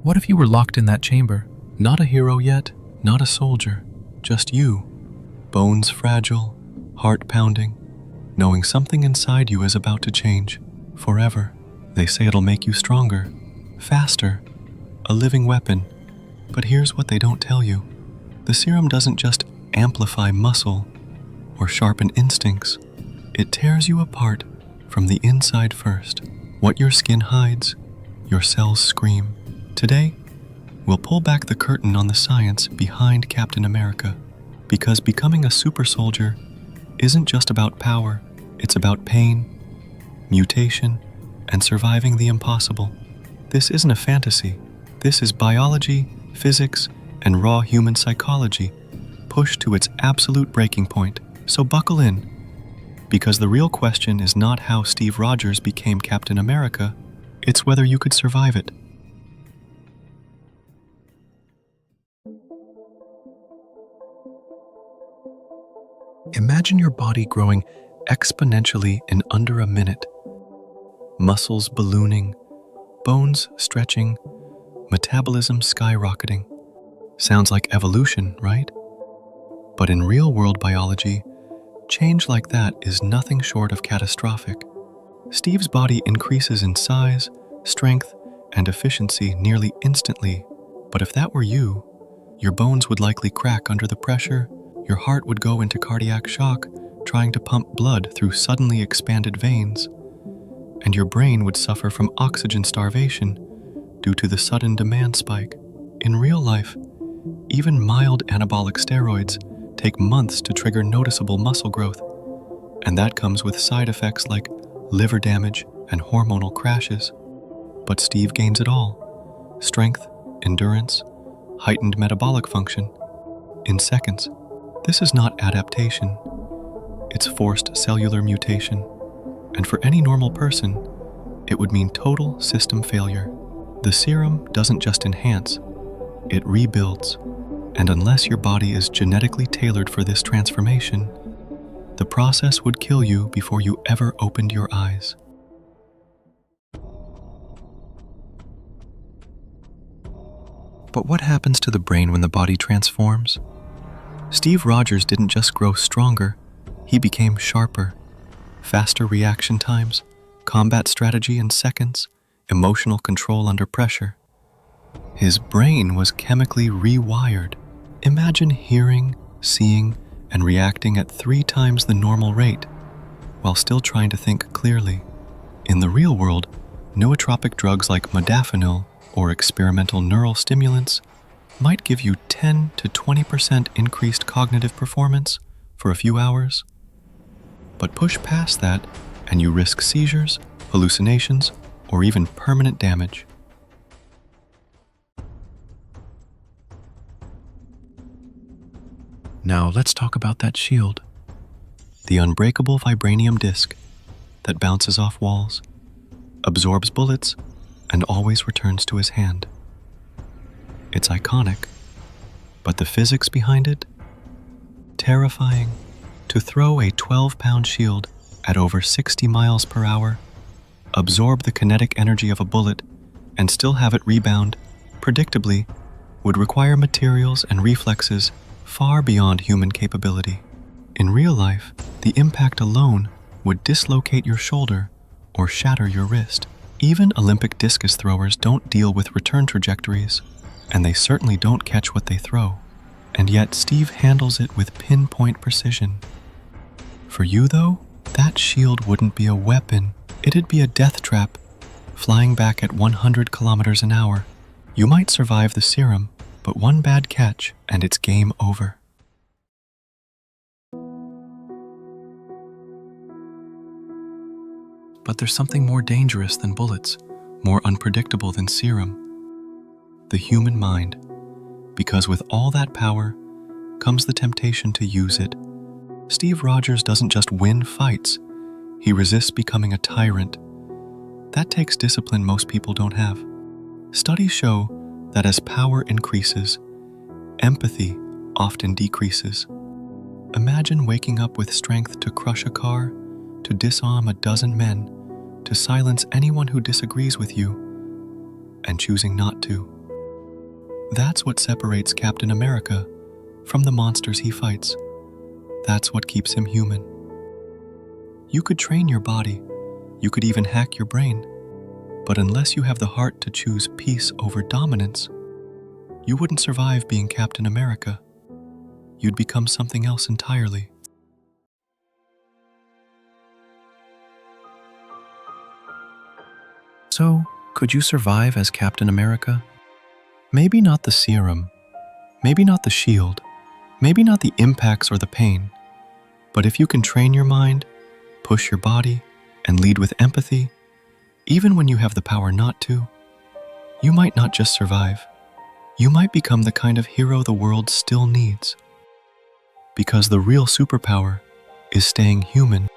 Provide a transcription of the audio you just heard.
What if you were locked in that chamber? Not a hero yet, not a soldier, just you. Bones fragile, heart pounding, knowing something inside you is about to change, forever. They say it'll make you stronger, faster, a living weapon. But here's what they don't tell you. The serum doesn't just amplify muscle or sharpen instincts. It tears you apart from the inside first. What your skin hides, your cells scream. Today, we'll pull back the curtain on the science behind Captain America, because becoming a super soldier isn't just about power, it's about pain, mutation, and surviving the impossible. This isn't a fantasy. This is biology, physics, and raw human psychology, pushed to its absolute breaking point. So buckle in, because the real question is not how Steve Rogers became Captain America, it's whether you could survive it. Imagine your body growing exponentially in under a minute. Muscles ballooning, bones stretching, metabolism skyrocketing. Sounds like evolution, right? But in real-world biology, change like that is nothing short of catastrophic. Steve's body increases in size, strength, and efficiency nearly instantly. But if that were you, your bones would likely crack under the pressure, your heart would go into cardiac shock, trying to pump blood through suddenly expanded veins, and your brain would suffer from oxygen starvation due to the sudden demand spike. In real life, even mild anabolic steroids take months to trigger noticeable muscle growth, and that comes with side effects like liver damage and hormonal crashes. But Steve gains it all: strength, endurance, heightened metabolic function, in seconds. This is not adaptation, it's forced cellular mutation, and for any normal person, it would mean total system failure. The serum doesn't just enhance, it rebuilds. And unless your body is genetically tailored for this transformation, the process would kill you before you ever opened your eyes. But what happens to the brain when the body transforms? Steve Rogers didn't just grow stronger, he became sharper. Faster reaction times, combat strategy in seconds, emotional control under pressure. His brain was chemically rewired. Imagine hearing, seeing, and reacting at 3 times the normal rate, while still trying to think clearly. In the real world, nootropic drugs like modafinil or experimental neural stimulants might give you 10 to 20% increased cognitive performance for a few hours. But push past that, and you risk seizures, hallucinations, or even permanent damage. Now let's talk about that shield. The unbreakable vibranium disc that bounces off walls, absorbs bullets, and always returns to his hand. It's iconic, but the physics behind it? Terrifying. To throw a 12-pound shield at over 60 miles per hour, absorb the kinetic energy of a bullet, and still have it rebound, predictably, would require materials and reflexes far beyond human capability. In real life, the impact alone would dislocate your shoulder or shatter your wrist. Even Olympic discus throwers don't deal with return trajectories, and they certainly don't catch what they throw. And yet Steve handles it with pinpoint precision. For you, though, that shield wouldn't be a weapon. It'd be a death trap, flying back at 100 kilometers an hour. You might survive the serum, but one bad catch and it's game over. But there's something more dangerous than bullets, more unpredictable than serum. The human mind. Because with all that power comes the temptation to use it. Steve Rogers doesn't just win fights, he resists becoming a tyrant. That takes discipline most people don't have. Studies show that as power increases, empathy often decreases. Imagine waking up with strength to crush a car, to disarm a dozen men, to silence anyone who disagrees with you, and choosing not to. That's what separates Captain America from the monsters he fights. That's what keeps him human. You could train your body, you could even hack your brain, but unless you have the heart to choose peace over dominance, you wouldn't survive being Captain America. You'd become something else entirely. So, could you survive as Captain America? Maybe not the serum, maybe not the shield, maybe not the impacts or the pain, but if you can train your mind, push your body, and lead with empathy, even when you have the power not to, you might not just survive. You might become the kind of hero the world still needs. Because the real superpower is staying human.